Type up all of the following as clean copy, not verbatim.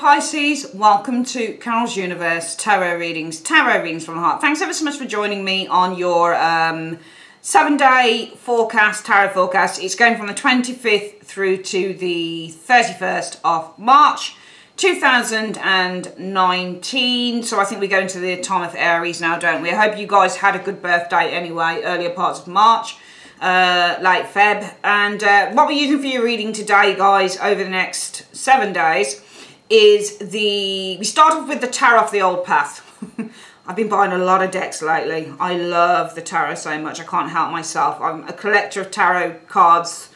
Pisces, welcome to Carol's Universe Tarot Readings from the Heart. Thanks ever so much for joining me on your 7-day forecast, tarot forecast. It's going from the 25th through to the 31st of March 2019. So I think we go into the time of Aries now, don't we? I hope you guys had a good birthday anyway, earlier parts of March. Late Feb, and what we're using for your reading today, guys, over the next 7 days is we start off with the Tarot of the Old Path. I've been buying a lot of decks lately. I love the tarot so much, I can't help myself. I'm a collector of tarot cards,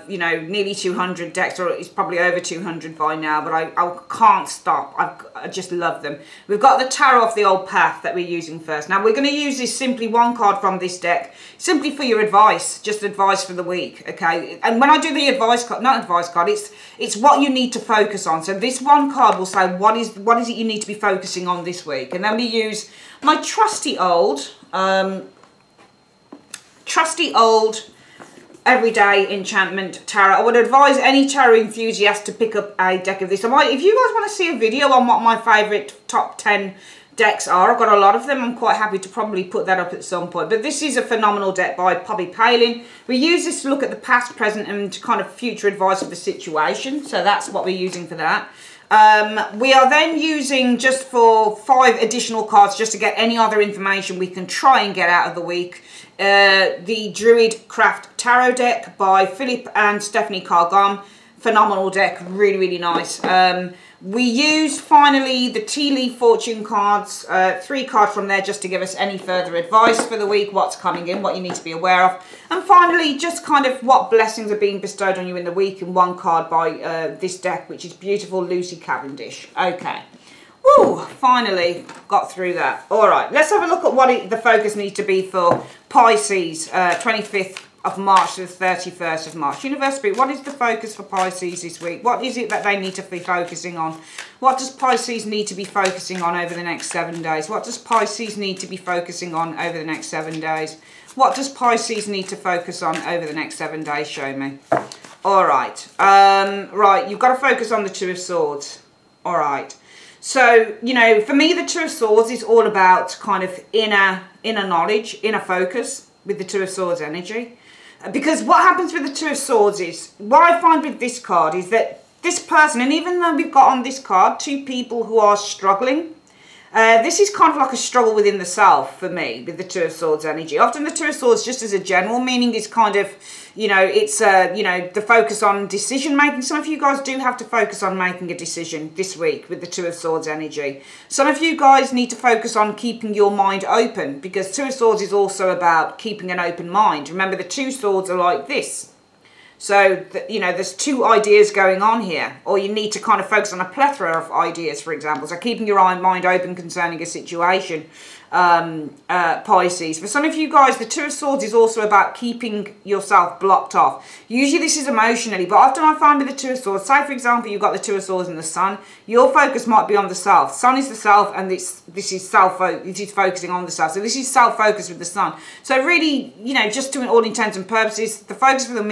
you know, nearly 200 decks, or it's probably over 200 by now, but I can't stop. I just love them. We've got the Tarot of the Old Path that we're using first. Now, we're going to use this simply one card from this deck, simply for your advice, just advice for the week, okay? And when I do the advice card, not advice card, it's what you need to focus on. So this one card will say, what is it you need to be focusing on this week? And then we use my trusty old everyday enchantment tarot. I would advise any tarot enthusiast to pick up a deck of this. If you guys want to see a video on what my favourite top 10 decks are, I've got a lot of them. I'm quite happy to probably put that up at some point. But this is a phenomenal deck by Poppy Palin. We use this to look at the past, present and kind of future advice of the situation. So that's what we're using for that. We are then using, just for 5 additional cards, just to get any other information we can try and get out of the week, the Druid Craft Tarot deck by Philip and Stephanie Cargom. Phenomenal deck, really, really nice. We use, finally, the Tea Leaf Fortune cards, 3 cards from there, just to give us any further advice for the week, what's coming in, what you need to be aware of. And finally, just kind of what blessings are being bestowed on you in the week, in one card by this deck, which is beautiful, Lucy Cavendish. Okay. Woo! Finally got through that. All right, let's have a look at what the focus needs to be for Pisces, 25th of March to the 31st of March. Universe Spirit, what is the focus for Pisces this week? What is it that they need to be focusing on? What does Pisces need to be focusing on over the next 7 days? What does Pisces need to be focusing on over the next 7 days? What does Pisces need to focus on over the next 7 days? Show me. All right. Right, you've got to focus on the Two of Swords. All right. So, you know, for me, the Two of Swords is all about kind of inner knowledge, inner focus with the Two of Swords energy. Because what happens with the Two of Swords is, what I find with this card is that this person, and even though we've got on this card 2 people who are struggling, this is kind of like a struggle within the self for me with the Two of Swords energy. Often the Two of Swords, just as a general meaning, is kind of, you know, it's, you know, the focus on decision making. Some of you guys do have to focus on making a decision this week with the Two of Swords energy. Some of you guys need to focus on keeping your mind open, because Two of Swords is also about keeping an open mind. Remember, the 2 swords are like this. So, you know, there's 2 ideas going on here, or you need to kind of focus on a plethora of ideas, for example. So keeping your mind open concerning a situation, Pisces. For some of you guys, the Two of Swords is also about keeping yourself blocked off. Usually this is emotionally, but often I find with the Two of Swords, say for example, you've got the Two of Swords and the Sun, your focus might be on the self. Sun is the self, and this is focusing on the self. So this is self-focus with the Sun. So really, you know, just to all intents and purposes, the focus for the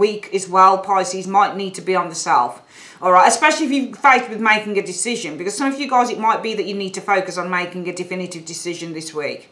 week as well, Pisces, might need to be on the self. All right, especially if you're faced with making a decision, because some of you guys, it might be that you need to focus on making a definitive decision this week.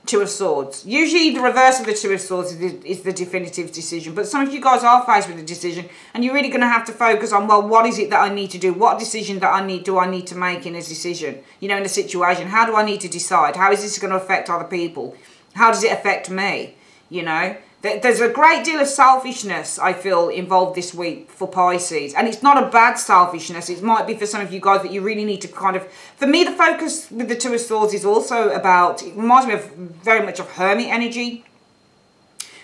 Two of Swords. Usually the reverse of the Two of Swords is the definitive decision, but some of you guys are faced with a decision, and you're really going to have to focus on, well, what is it that I need to do? What decision do I need to make in a decision? You know, in a situation, how do I need to decide? How is this going to affect other people? How does it affect me? You know? There's a great deal of selfishness, I feel, involved this week for Pisces. And it's not a bad selfishness. It might be for some of you guys that you really need to kind of... For me, the focus with the Two of Swords is also about... It reminds me of very much of Hermit energy,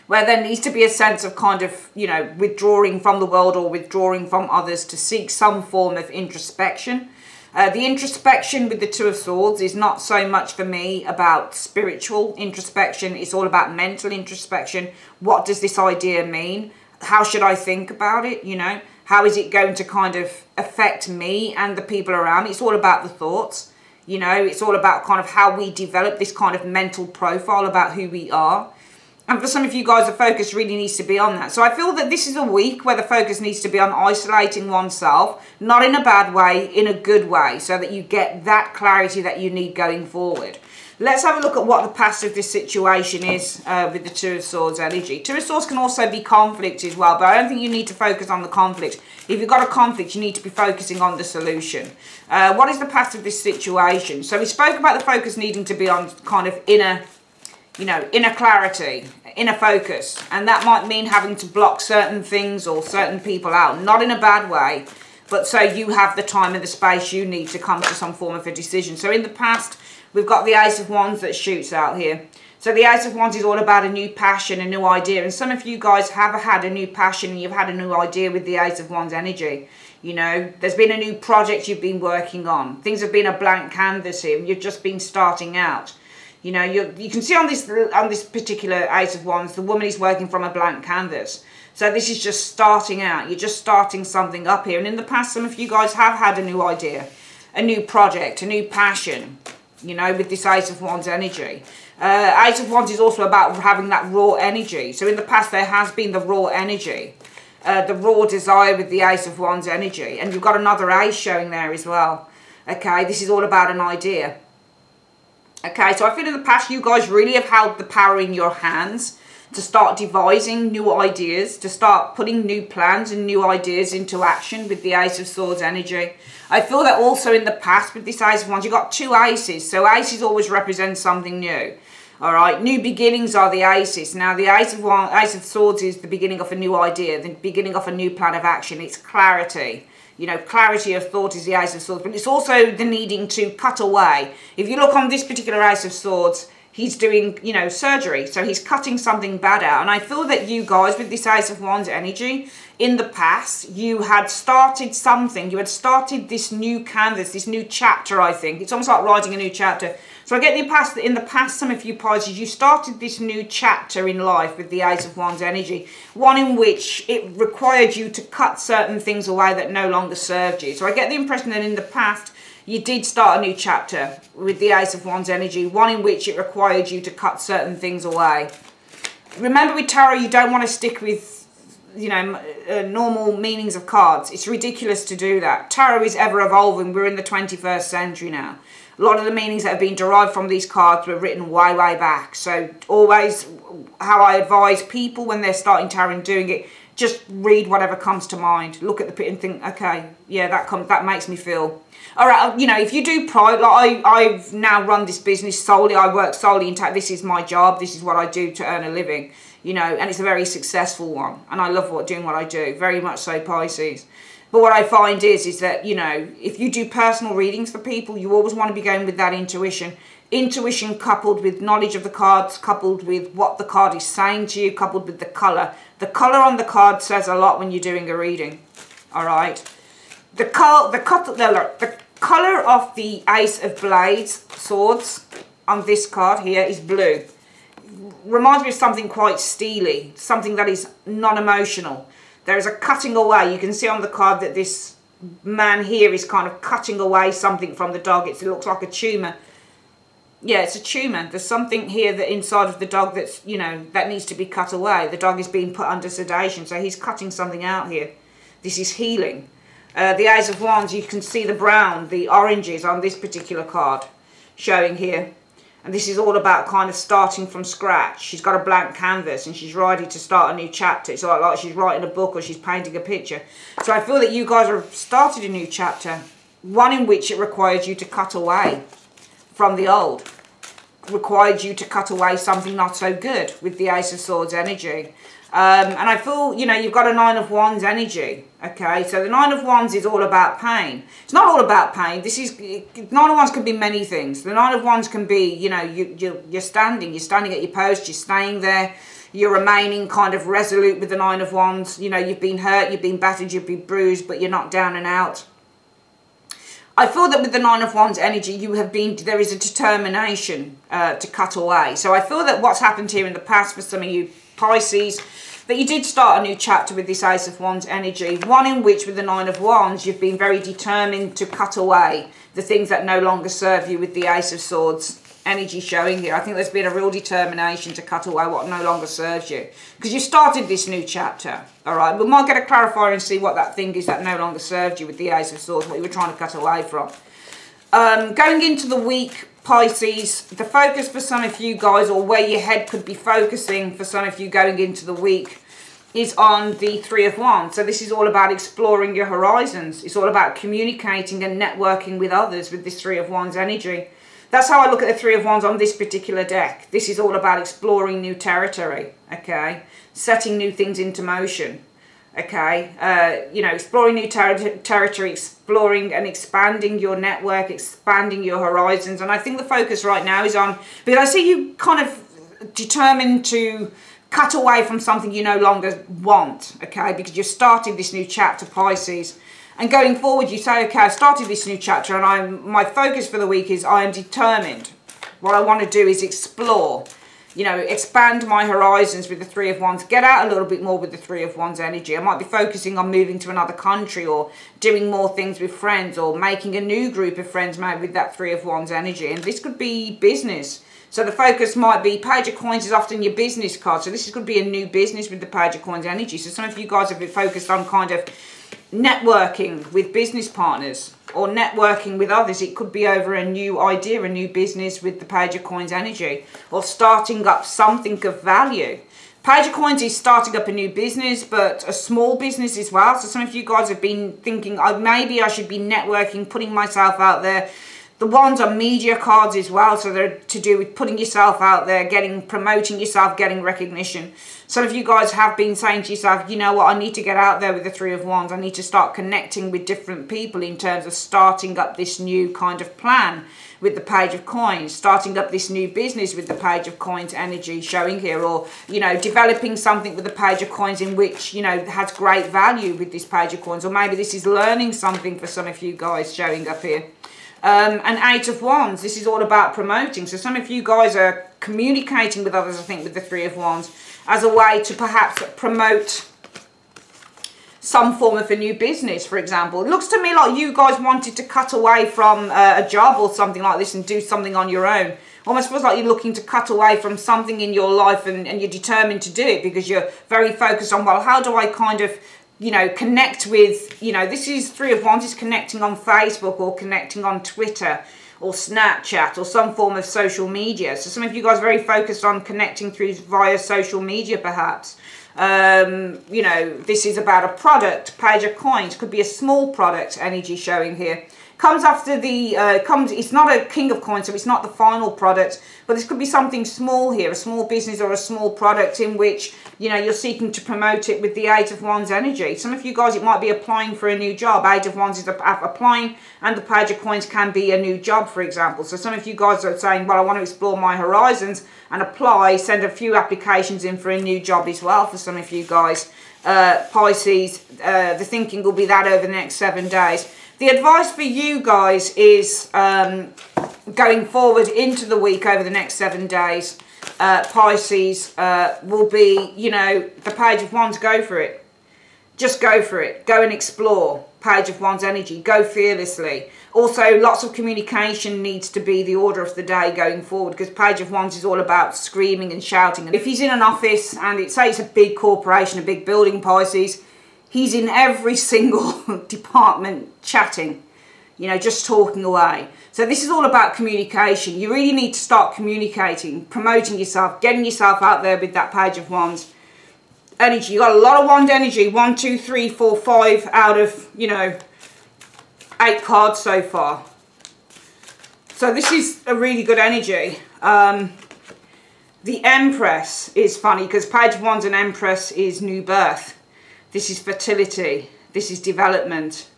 where there needs to be a sense of kind of, you know, withdrawing from the world or withdrawing from others to seek some form of introspection. The introspection with the Two of Swords is not so much for me about spiritual introspection. It's all about mental introspection. What does this idea mean? How should I think about it? You know, how is it going to kind of affect me and the people around me? It's all about the thoughts. You know, it's all about kind of how we develop this kind of mental profile about who we are. And for some of you guys, the focus really needs to be on that. So I feel that this is a week where the focus needs to be on isolating oneself, not in a bad way, in a good way, so that you get that clarity that you need going forward. Let's have a look at what the past of this situation is with the Two of Swords energy. Two of Swords can also be conflict as well, but I don't think you need to focus on the conflict. If you've got a conflict, you need to be focusing on the solution. What is the past of this situation? So we spoke about the focus needing to be on kind of inner, you know, inner clarity, inner focus. And that might mean having to block certain things or certain people out, not in a bad way, but so you have the time and the space you need to come to some form of a decision. So in the past, we've got the Ace of Wands that shoots out here. So the Ace of Wands is all about a new passion, a new idea. And some of you guys have had a new passion and you've had a new idea with the Ace of Wands energy. You know, there's been a new project you've been working on. Things have been a blank canvas here. You've just been starting out. You know, you can see on this particular Ace of Wands, the woman is working from a blank canvas. So this is just starting out. You're just starting something up here. And in the past, some of you guys have had a new idea, a new project, a new passion, you know, with this Ace of Wands energy. Ace of Wands is also about having that raw energy. So in the past, there has been the raw energy, the raw desire with the Ace of Wands energy. And you've got another ace showing there as well. Okay, this is all about an idea. Okay, so I feel in the past you guys really have held the power in your hands to start devising new ideas, to start putting new plans and new ideas into action with the Ace of Swords energy. I feel that also in the past with this Ace of Wands, you've got two aces. So aces always represent something new. All right, new beginnings are the aces. Now the Ace of Swords is the beginning of a new idea, the beginning of a new plan of action. It's clarity. You know, clarity of thought is the Ace of Swords, but it's also the needing to cut away. If you look on this particular Ace of Swords, he's doing, you know, surgery. So he's cutting something bad out. And I feel that you guys, with this Ace of Wands energy, in the past, you had started something. You had started this new canvas, this new chapter, I think. It's almost like writing a new chapter. So I get in the past, some of you Pisces, you started this new chapter in life with the Ace of Wands energy. One in which it required you to cut certain things away that no longer served you. So I get the impression that in the past, you did start a new chapter with the Ace of Wands energy. One in which it required you to cut certain things away. Remember with tarot, you don't want to stick with, you know, normal meanings of cards. It's ridiculous to do that. Tarot is ever evolving. We're in the 21st century now. A lot of the meanings that have been derived from these cards were written way, way back. So always how I advise people when they're starting tarot and doing it, just read whatever comes to mind. Look at the pit and think, okay, yeah, that makes me feel. All right, you know, if you do pride, like I've now run this business solely. I work solely in tarot. This is my job. This is what I do to earn a living. You know, and it's a very successful one. And I love doing what I do. Very much so, Pisces. But what I find is that, you know, if you do personal readings for people, you always want to be going with that intuition. Intuition coupled with knowledge of the cards, coupled with what the card is saying to you, coupled with the colour. The colour on the card says a lot when you're doing a reading. All right. The colour of the Ace of Blades, Swords, on this card here is blue. Reminds me of something quite steely, something that is non-emotional. There is a cutting away. You can see on the card that this man here is kind of cutting away something from the dog. It looks like a tumour. Yeah, it's a tumour. There's something here that inside of the dog that's, you know, that needs to be cut away. The dog is being put under sedation, so he's cutting something out here. This is healing. The Ace of Wands, you can see the brown, the oranges on this particular card showing here. And this is all about kind of starting from scratch. She's got a blank canvas and she's ready to start a new chapter. It's like she's writing a book or she's painting a picture. So I feel that you guys have started a new chapter. One in which it requires you to cut away from the old. Required you to cut away something not so good with the Ace of Swords energy. And I feel, you know, you've got a Nine of Wands energy. Okay, so the Nine of Wands is all about pain. It's not all about pain. Nine of Wands can be many things. The Nine of Wands can be, you know, you're standing at your post, you're staying there, you're remaining kind of resolute with the Nine of Wands. You know, you've been hurt, you've been battered, you've been bruised, but you're not down and out. I feel that with the Nine of Wands energy, there is a determination to cut away. So I feel that what's happened here in the past for some of you Pisces, that you did start a new chapter with this Ace of Wands energy. One in which with the Nine of Wands, you've been very determined to cut away the things that no longer serve you with the Ace of Swords energy showing here. I think there's been a real determination to cut away what no longer serves you, because you started this new chapter. All right, we might get a clarifier and see what that thing is that no longer served you with the Ace of Swords, what you were trying to cut away from. Going into the week, Pisces, the focus for some of you guys, or where your head could be focusing for some of you going into the week, is on the Three of Wands. So this is all about exploring your horizons. It's all about communicating and networking with others with this Three of Wands energy. That's how I look at the Three of Wands on this particular deck. This is all about exploring new territory, okay? Setting new things into motion, okay? You know, exploring new territory, exploring and expanding your network, expanding your horizons. And I think the focus right now is on, because I see you kind of determined to cut away from something you no longer want, okay? Because you've started this new chapter, Pisces. And going forward, you say, okay, I started this new chapter and my focus for the week is I am determined. What I want to do is explore, you know, expand my horizons with the Three of Wands, get out a little bit more with the Three of Wands energy. I might be focusing on moving to another country or doing more things with friends or making a new group of friends maybe with that Three of Wands energy. And this could be business. So the focus might be, Page of Coins is often your business card. So this is going to be a new business with the Page of Coins energy. So some of you guys have been focused on kind of networking with business partners or networking with others. It could be over a new idea, a new business with the Page of Coins energy, or starting up something of value. Page of Coins is starting up a new business, but a small business as well. So some of you guys have been thinking, oh, maybe I should be networking, putting myself out there. The Wands are media cards as well, so they're to do with putting yourself out there, promoting yourself, getting recognition. Some of you guys have been saying to yourself, you know what, I need to get out there with the Three of Wands. I need to start connecting with different people in terms of starting up this new kind of plan with the Page of Coins, starting up this new business with the Page of Coins energy showing here, or, you know, developing something with the Page of Coins in which, you know, has great value with this Page of Coins, or maybe this is learning something for some of you guys showing up here. And Eight of Wands, this is all about promoting. So some of you guys are communicating with others, I think, with the Three of Wands as a way to perhaps promote some form of a new business, for example. It looks to me like you guys wanted to cut away from a job or something like this and do something on your own. Almost feels like you're looking to cut away from something in your life and you're determined to do it because you're very focused on, well, how do I kind of, you know, connect with, you know, this is Three of Wands is connecting on Facebook or connecting on Twitter or Snapchat or some form of social media. So some of you guys are very focused on connecting via social media perhaps. You know, this is about a product, Page of Coins, could be a small product energy showing here. Comes after the, it's not a King of Coins, so it's not the final product, but this could be something small here, a small business or a small product in which, you know, you're seeking to promote it with the Eight of Wands energy. Some of you guys, it might be applying for a new job. Eight of Wands is applying, and the Page of Coins can be a new job, for example. So some of you guys are saying, well, I want to explore my horizons and apply, send a few applications in for a new job as well for some of you guys. Pisces, the thinking will be that over the next 7 days. The advice for you guys is going forward into the week over the next 7 days, Pisces, will be, you know, the Page of Wands, go for it. Just go for it. Go and explore. Page of Wands energy. Go fearlessly. Also, lots of communication needs to be the order of the day going forward, because Page of Wands is all about screaming and shouting. And if he's in an office and say it's a big corporation, a big building, Pisces, he's in every single department chatting, you know, just talking away. So this is all about communication. You really need to start communicating, promoting yourself, getting yourself out there with that Page of Wands energy. You've got a lot of Wand energy. 1, 2, 3, 4, 5 out of, you know, 8 cards so far. So this is a really good energy. The Empress is funny because Page of Wands and Empress is new birth. This is fertility. This is development.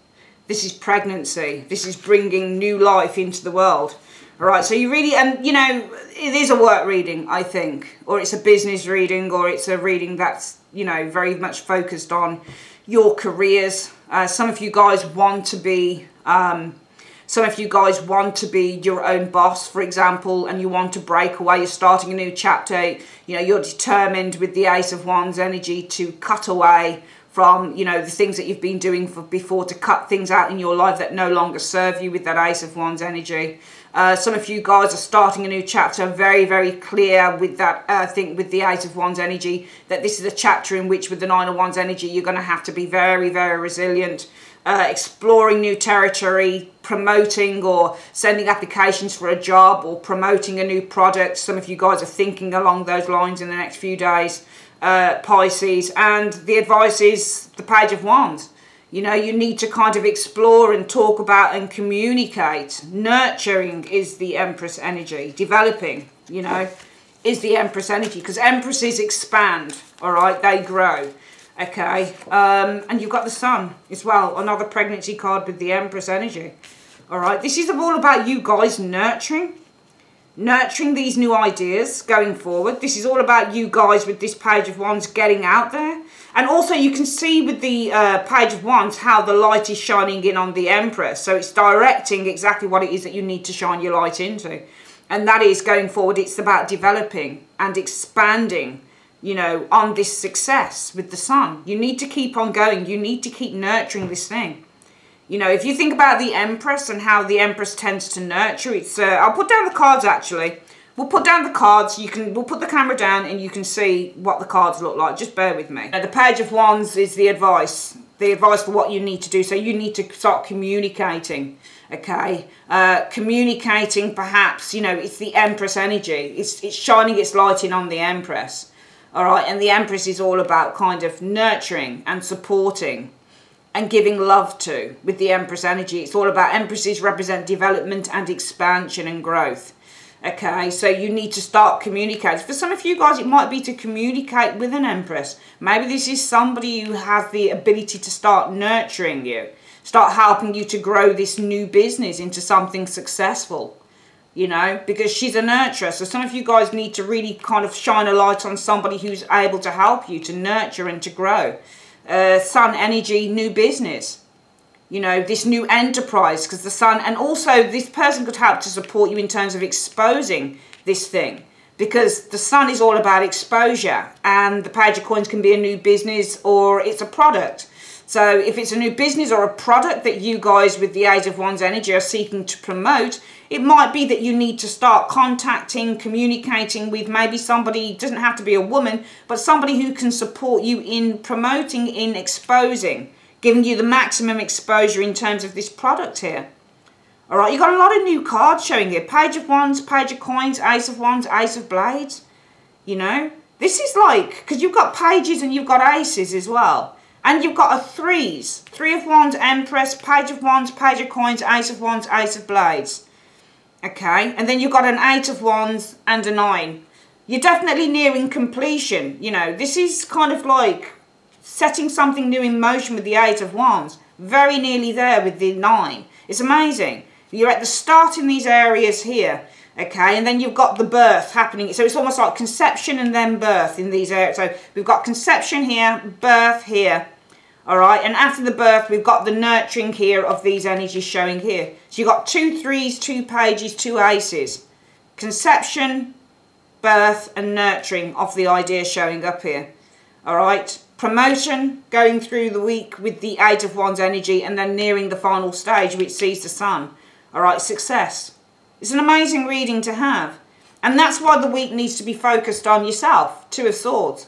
This is pregnancy. This is bringing new life into the world. All right, so you really, and you know, it is a work reading, I think, or it's a business reading, or it's a reading that's, you know, very much focused on your careers. Some of you guys want to be, your own boss, for example, and you want to break away. You're starting a new chapter. You know, you're determined with the Ace of Wands energy to cut away from, you know, the things that you've been doing before, to cut things out in your life that no longer serve you with that Ace of Wands energy. Some of you guys are starting a new chapter, very, very clear with that, I think with the Eight of Wands energy, that this is a chapter in which with the Nine of Wands energy, you're going to have to be very, very resilient, exploring new territory, promoting or sending applications for a job or promoting a new product. Some of you guys are thinking along those lines in the next few days, Pisces. And the advice is the Page of Wands. You know, you need to kind of explore and talk about and communicate. Nurturing is the Empress energy. Developing, you know, is the Empress energy. Because Empresses expand, all right? They grow, okay? And you've got the Sun as well. Another pregnancy card with the Empress energy, all right? This is all about you guys nurturing these new ideas going forward. This is all about you guys with this Page of Wands getting out there. And also you can see with the Page of Wands how the light is shining in on the Empress. So it's directing exactly what it is that you need to shine your light into. And that is going forward, it's about developing and expanding, you know, on this success with the Sun. You need to keep on going. You need to keep nurturing this thing. You know, if you think about the Empress and how the Empress tends to nurture, it's, I'll put down the cards actually. We'll put down the cards, we'll put the camera down and you can see what the cards look like. Just bear with me. Now, the Page of Wands is the advice for what you need to do. So you need to start communicating, okay? Communicating perhaps, you know, it's the Empress energy. It's shining its light in on the Empress, all right? And the Empress is all about kind of nurturing and supporting and giving love to with the Empress energy. It's all about Empresses represent development and expansion and growth. Okay, so you need to start communicating. For some of you guys, it might be to communicate with an Empress. Maybe this is somebody who has the ability to start nurturing you, start helping you to grow this new business into something successful, you know, because she's a nurturer. So some of you guys need to really kind of shine a light on somebody who's able to help you to nurture and to grow. Sun energy, new business. You know, this new enterprise, because the Sun, and also this person could help to support you in terms of exposing this thing, because the Sun is all about exposure, and the Page of Coins can be a new business or it's a product. So if it's a new business or a product that you guys with the Eight of Wands energy are seeking to promote, it might be that you need to start contacting, communicating with maybe somebody, doesn't have to be a woman, but somebody who can support you in promoting, in exposing, giving you the maximum exposure in terms of this product here. All right, you've got a lot of new cards showing here. Page of Wands, Page of Coins, Ace of Wands, Ace of Blades. You know, this is like, because you've got pages and you've got aces as well. And you've got a threes. Three of Wands, Empress, Page of Wands, Page of Coins, Ace of Wands, Ace of Blades. Okay, and then you've got an Eight of Wands and a 9. You're definitely nearing completion. You know, this is kind of like setting something new in motion with the Eight of Wands. Very nearly there with the 9. It's amazing. You're at the start in these areas here. Okay, and then you've got the birth happening. So it's almost like conception and then birth in these areas. So we've got conception here, birth here. All right, and after the birth, we've got the nurturing here of these energies showing here. So you've got 2 threes, 2 pages, 2 aces. Conception, birth, and nurturing of the idea showing up here. All right, promotion going through the week with the Eight of Wands energy and then nearing the final stage which sees the Sun. All right, success. It's an amazing reading to have. And that's why the week needs to be focused on yourself. Two of Swords.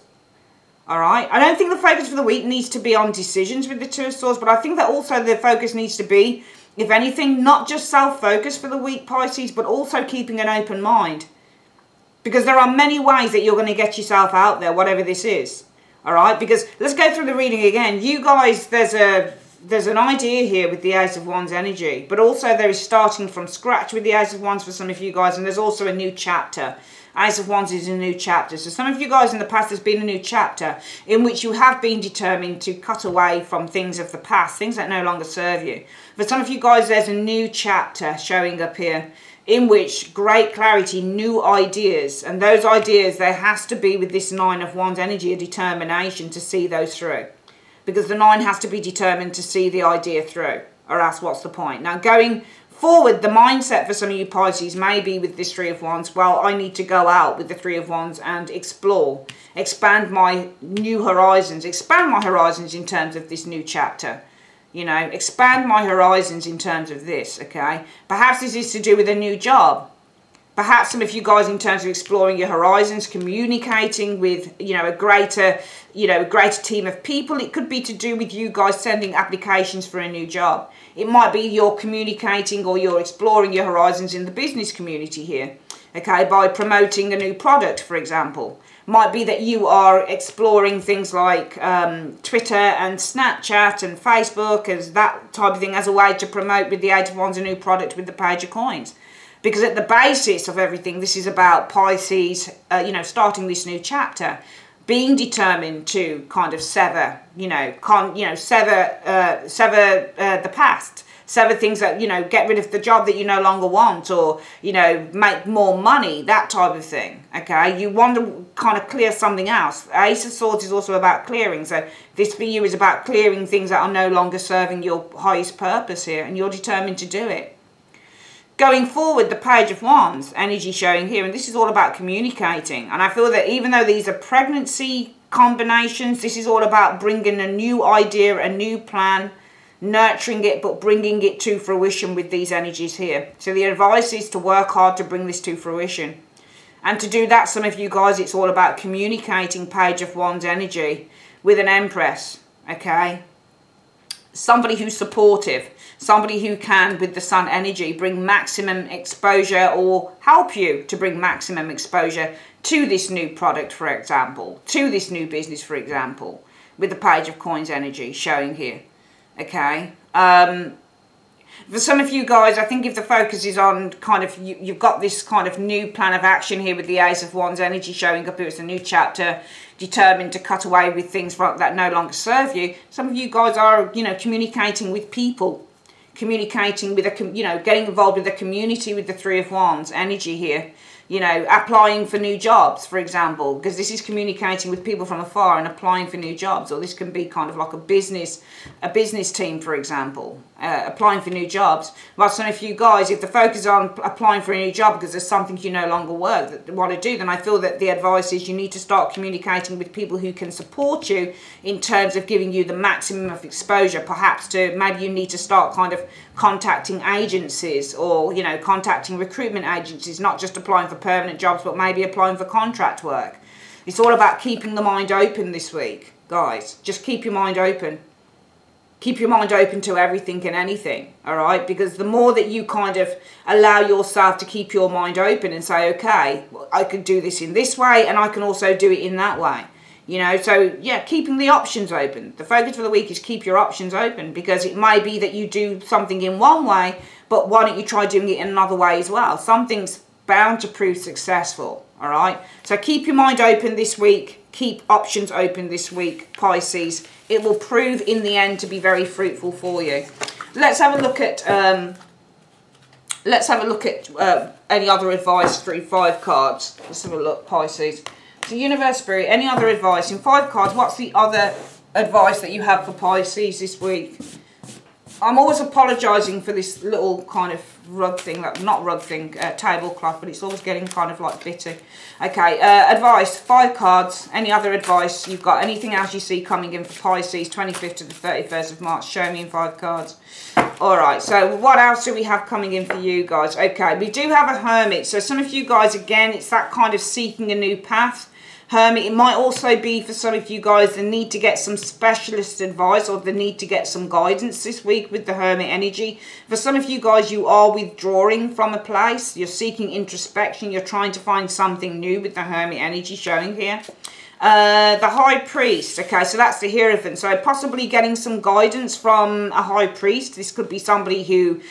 All right. I don't think the focus for the week needs to be on decisions with the Two of Swords, but I think that also the focus needs to be, if anything, not just self-focus for the week, Pisces, but also keeping an open mind. Because there are many ways that you're going to get yourself out there, whatever this is. All right. Because let's go through the reading again. You guys, there's an idea here with the Ace of Wands energy, but also there is starting from scratch with the Ace of Wands for some of you guys, and there's also a new chapter. Ace of Wands is a new chapter. So some of you guys in the past, there's been a new chapter in which you have been determined to cut away from things of the past, things that no longer serve you. For some of you guys, there's a new chapter showing up here in which great clarity, new ideas, and those ideas, there has to be with this Nine of Wands energy, a determination to see those through. Because the 9 has to be determined to see the idea through, or else what's the point? Now going forward, the mindset for some of you Pisces may be with this Three of Wands, well, I need to go out with the Three of Wands and explore, expand my new horizons, expand my horizons in terms of this new chapter. You know, expand my horizons in terms of this, okay? Perhaps this is to do with a new job. Perhaps some of you guys in terms of exploring your horizons, communicating with, you know, a greater team of people. It could be to do with you guys sending applications for a new job. It might be you're communicating or you're exploring your horizons in the business community here, okay, by promoting a new product, for example. Might be that you are exploring things like Twitter and Snapchat and Facebook as that type of thing as a way to promote with the Eight of Wands a new product with the Page of Coins. Because at the basis of everything, this is about Pisces, you know, starting this new chapter, being determined to kind of sever, sever the past, sever things that, you know, get rid of the job that you no longer want, or, you know, make more money, that type of thing, okay? You want to kind of clear something else. Ace of Swords is also about clearing, so this for you is about clearing things that are no longer serving your highest purpose here, and you're determined to do it. Going forward, the Page of Wands energy showing here, and this is all about communicating. And I feel that even though these are pregnancy combinations, this is all about bringing a new idea, a new plan, nurturing it, but bringing it to fruition with these energies here. So the advice is to work hard to bring this to fruition. And to do that, some of you guys, it's all about communicating Page of Wands energy with an Empress, okay? Somebody who's supportive, somebody who can, with the Sun energy, bring maximum exposure or help you to bring maximum exposure to this new product, for example, to this new business, for example, with the Page of Coins energy showing here, okay? For some of you guys, I think if the focus is on kind of, you've got this kind of new plan of action here with the Ace of Wands energy showing up here. It's a new chapter, determined to cut away with things that no longer serve you. Some of you guys are, you know, communicating with people, communicating with getting involved with the community with the Three of Wands energy here. You know, applying for new jobs, for example, because this is communicating with people from afar and applying for new jobs. Or this can be kind of like a business team, for example, applying for new jobs. Well, some of you guys, if the focus is on applying for a new job because there's something you no longer want to do, then I feel that the advice is you need to start communicating with people who can support you in terms of giving you the maximum of exposure. Perhaps maybe you need to start kind of contacting agencies, or, you know, contacting recruitment agencies, not just applying for permanent jobs, but maybe applying for contract work. It's all about keeping the mind open this week, guys. Just keep your mind open. Keep your mind open to everything and anything, all right? Because the more that you kind of allow yourself to keep your mind open and say, okay, well, I could do this in this way, and I can also do it in that way. You know, so yeah, keeping the options open. The focus for the week is keep your options open, because it may be that you do something in one way, but why don't you try doing it in another way as well? Something's bound to prove successful, all right? So keep your mind open this week. Keep options open this week, Pisces. It will prove in the end to be very fruitful for you. Let's have a look at any other advice through 5 cards. Let's have a look, Pisces. So Universe, Spirit, any other advice? In 5 cards, what's the other advice that you have for Pisces this week? I'm always apologising for this little kind of rug thing, like not rug thing, tablecloth, but it's always getting kind of like bitty. Okay, advice, 5 cards. Any other advice you've got? Anything else you see coming in for Pisces, 25th to the 31st of March? Show me in 5 cards. Alright, so what else do we have coming in for you guys? Okay, we do have a Hermit. So some of you guys, again, it's that kind of seeking a new path. Hermit, it might also be for some of you guys the need to get some specialist advice, or the need to get some guidance this week with the Hermit energy. For some of you guys, you are withdrawing from a place. You're seeking introspection. You're trying to find something new with the Hermit energy showing here. The High Priest, okay, so that's the Hierophant. So possibly getting some guidance from a High Priest. This could be somebody who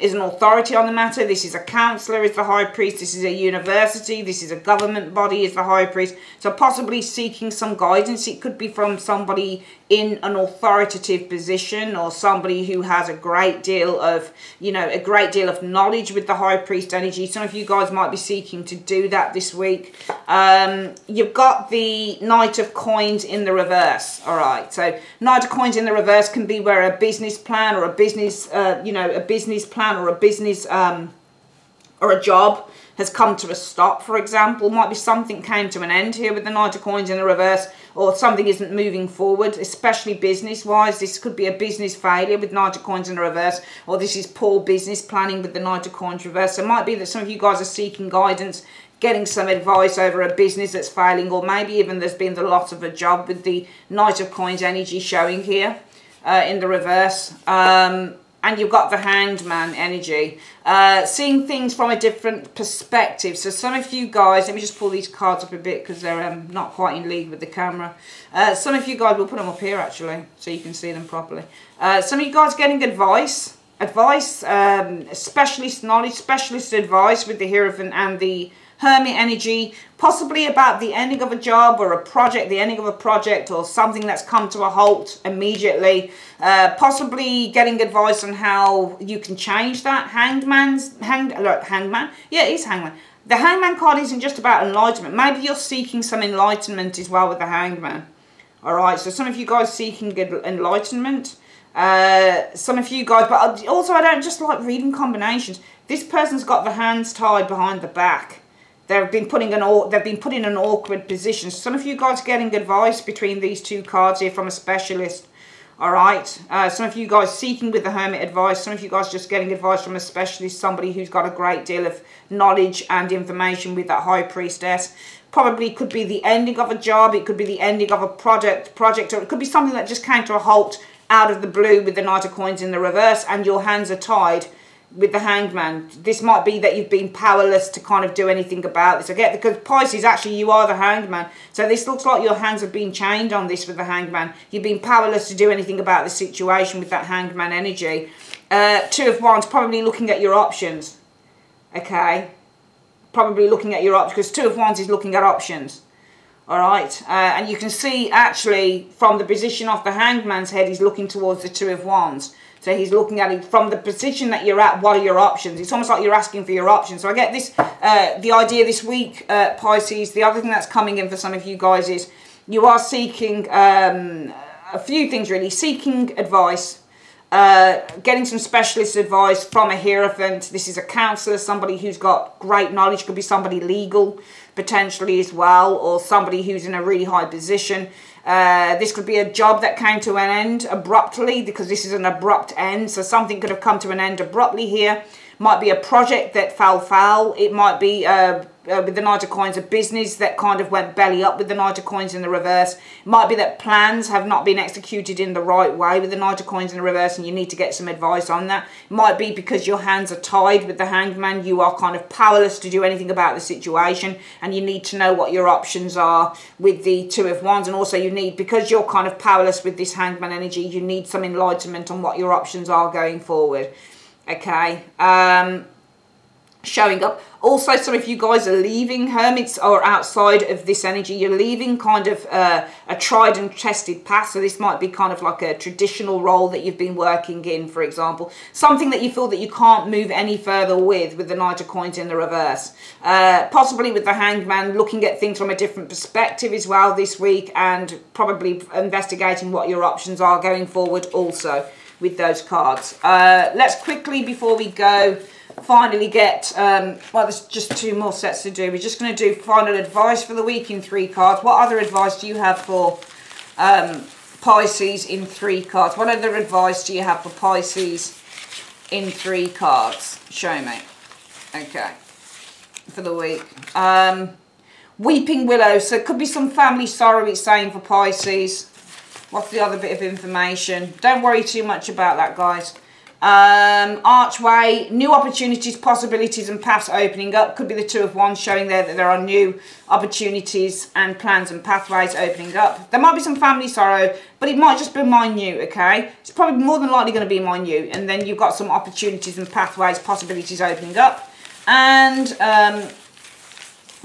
is an authority on the matter. This is a counselor, is the High Priest. This is a university. This is a government body, is the High Priest. So possibly seeking some guidance. It could be from somebody in an authoritative position, or somebody who has a great deal of, you know, a great deal of knowledge with the High Priest energy. Some of you guys might be seeking to do that this week. You've got the Knight of Coins in the reverse. All right, so Knight of Coins in the reverse can be where a business plan, or a business, you know, a business plan or a business or a job has come to a stop, for example. Might be something came to an end here with the Knight of Coins in the reverse, or something isn't moving forward, especially business-wise. This could be a business failure with Knight of Coins in the reverse, or this is poor business planning with the Knight of Coins reverse. So it might be that some of you guys are seeking guidance, getting some advice over a business that's failing, or maybe even there's been the loss of a job with the Knight of Coins energy showing here in the reverse. And you've got the Hanged Man energy, seeing things from a different perspective. So some of you guys, let me just pull these cards up a bit because they're not quite in league with the camera. Some of you guys, we'll put them up here actually so you can see them properly. Some of you guys getting advice, specialist knowledge, specialist advice with the Hierophant and the Hermit energy, possibly about the ending of a job or a project, the ending of a project or something that's come to a halt immediately. Possibly getting advice on how you can change that. Hangman. Yeah, it is Hangman. The Hangman card isn't just about enlightenment. Maybe you're seeking some enlightenment as well with the Hangman. Alright, so some of you guys seeking enlightenment. Some of you guys, but also I don't just like reading combinations. This person's got the hands tied behind the back. They've been put in an awkward position. Some of you guys getting advice between these two cards here from a specialist. Alright. Some of you guys seeking with the Hermit advice. Some of you guys just getting advice from a specialist. Somebody who's got a great deal of knowledge and information with that High Priestess. Probably could be the ending of a job. It could be the ending of a project, or it could be something that just came to a halt out of the blue with the Knight of Coins in the reverse and your hands are tied with the Hanged Man. This might be that you've been powerless to kind of do anything about this. I get, because Pisces, actually you are the Hanged Man. So this looks like your hands have been chained on this with the Hanged Man. You've been powerless to do anything about the situation with that Hanged Man energy. Two of Wands, probably looking at your options. Okay. Probably looking at your options, because Two of Wands is looking at options. Alright. And you can see actually from the position of the Hanged Man's head, he's looking towards the Two of Wands. So he's looking at it from the position that you're at. What are your options? It's almost like you're asking for your options. So I get this, the idea this week, Pisces. The other thing that's coming in for some of you guys is you are seeking a few things really. Seeking advice, getting some specialist advice from a Hierophant. This is a counsellor, somebody who's got great knowledge. Could be somebody legal potentially as well, or somebody who's in a really high position. This could be a job that came to an end abruptly, because this is an abrupt end. So something could have come to an end abruptly here. Might be a project that fell foul. It might be, with the Knight of Coins, a business that kind of went belly up with the Knight of Coins in the reverse. It might be that plans have not been executed in the right way with the Knight of Coins in the reverse, and you need to get some advice on that. It might be because your hands are tied with the Hanged Man. You are kind of powerless to do anything about the situation, and you need to know what your options are with the Two of Wands. And also you need, because you're kind of powerless with this Hanged Man energy, you need some enlightenment on what your options are going forward. Okay, showing up. Also, some of you guys are leaving Hermits or outside of this energy. You're leaving kind of a tried and tested path. So this might be kind of like a traditional role that you've been working in, for example. Something that you feel that you can't move any further with the Knight of Coins in the reverse. Possibly with the Hanged Man, looking at things from a different perspective as well this week, and probably investigating what your options are going forward also with those cards. Let's quickly, before we go, finally get, well, there's just two more sets to do. We're just going to do final advice for the week in 3 cards. What other advice do you have for Pisces in 3 cards? What other advice do you have for Pisces in 3 cards? Show me. Okay. For the week. Weeping Willow. So it could be some family sorrow, it's saying, for Pisces. What's the other bit of information? Don't worry too much about that, guys. Archway, new opportunities, possibilities and paths opening up. Could be the Two of Wands showing there that there are new opportunities and plans and pathways opening up. There might be some family sorrow, but it might just be minute, okay? It's probably more than likely going to be minute. And then you've got some opportunities and pathways, possibilities opening up. And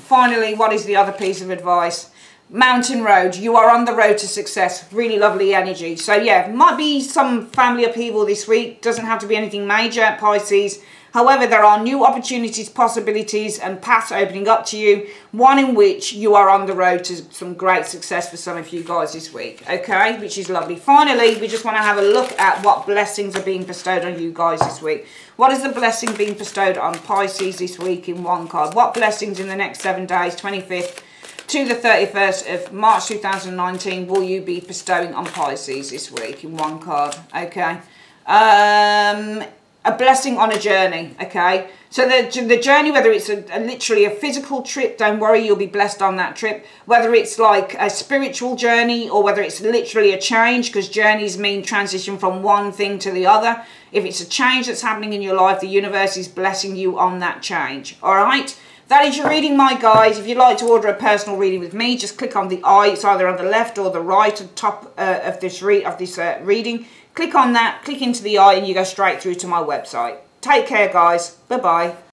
finally, what is the other piece of advice? Mountain Road, you are on the road to success. Really lovely energy. So yeah, might be some family upheaval this week. Doesn't have to be anything major, Pisces. However, there are new opportunities, possibilities and paths opening up to you, one in which you are on the road to some great success for some of you guys this week, okay, which is lovely. Finally, we just want to have a look at what blessings are being bestowed on you guys this week. What is the blessing being bestowed on Pisces this week in one card? What blessings in the next 7 days, 25th to the 31st of March 2019, will you be bestowing on Pisces this week in one card? Okay. A blessing on a journey, okay? So the journey, whether it's literally a physical trip, don't worry, you'll be blessed on that trip. Whether it's like a spiritual journey or whether it's literally a change, because journeys mean transition from one thing to the other. If it's a change that's happening in your life, the universe is blessing you on that change, all right? That is your reading, my guys. If you'd like to order a personal reading with me, just click on the eye. It's either on the left or the right at the top of this reading. Click on that, click into the eye, and you go straight through to my website. Take care, guys. Bye-bye.